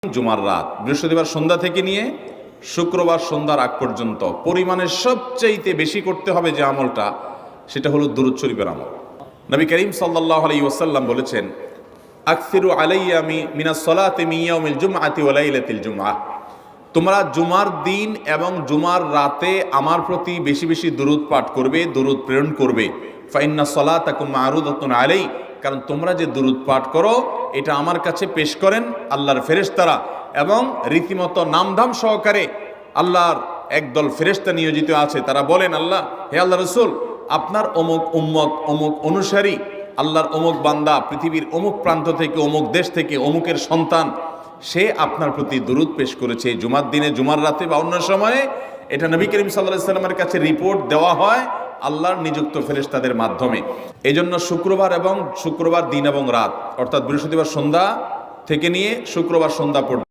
জুমার রাত, বৃহস্পতিবার সন্ধ্যা থেকে নিয়ে শুক্রবার সন্ধ্যার আগ পর্যন্ত পরিমাণের সবচাইতে বেশি করতে হবে যে আমলটা, সেটা হলো দুরূদ শরীফের আমল। নবী করিম সাল্লাল্লাহু আলাইহি ওয়াসাল্লাম বলেছেন, আকসিরু আলাইয়া মিনাস সালাতি মিন ইয়াউমিল জুমআতি ওয়া লাইলাতিল জুমআহ, তোমরা জুমার দিন এবং জুমার রাতে আমার প্রতি বেশি বেশি দুরূদ পাঠ করবে, দুরূদ প্রেরণ করবে। ফা ইন্না সালাতাকুম মা'রুদাতুন আলাই, কারণ তোমরা যে দুরূদ পাঠ করো এটা আমার কাছে পেশ করেন আল্লাহর ফেরেশতারা, এবং রীতিমতো নামধাম সহকারে আল্লাহর একদল ফেরেশতা নিয়োজিত আছে। তারা বলেন, আল্লাহ, হে আল্লাহ রসুল, আপনার অমুক উম্মত, অমুক অনুসারী, আল্লাহর অমুক বান্দা পৃথিবীর অমুক প্রান্ত থেকে, অমুক দেশ থেকে, অমুকের সন্তান, সে আপনার প্রতি দুরূদ পেশ করেছে জুমার দিনে, জুমার রাতে বা অন্য সময়ে। এটা নবী করিম সাল্লাল্লাহু আলাইহি ওয়াসাল্লামের কাছে রিপোর্ট দেওয়া হয় আল্লাহর নিযুক্ত ফেরেশতাদের মাধ্যমে। এই জন্য শুক্রবার দিন এবং রাত, অর্থাৎ বৃহস্পতিবার সন্ধ্যা থেকে নিয়ে শুক্রবার সন্ধ্যা পর্যন্ত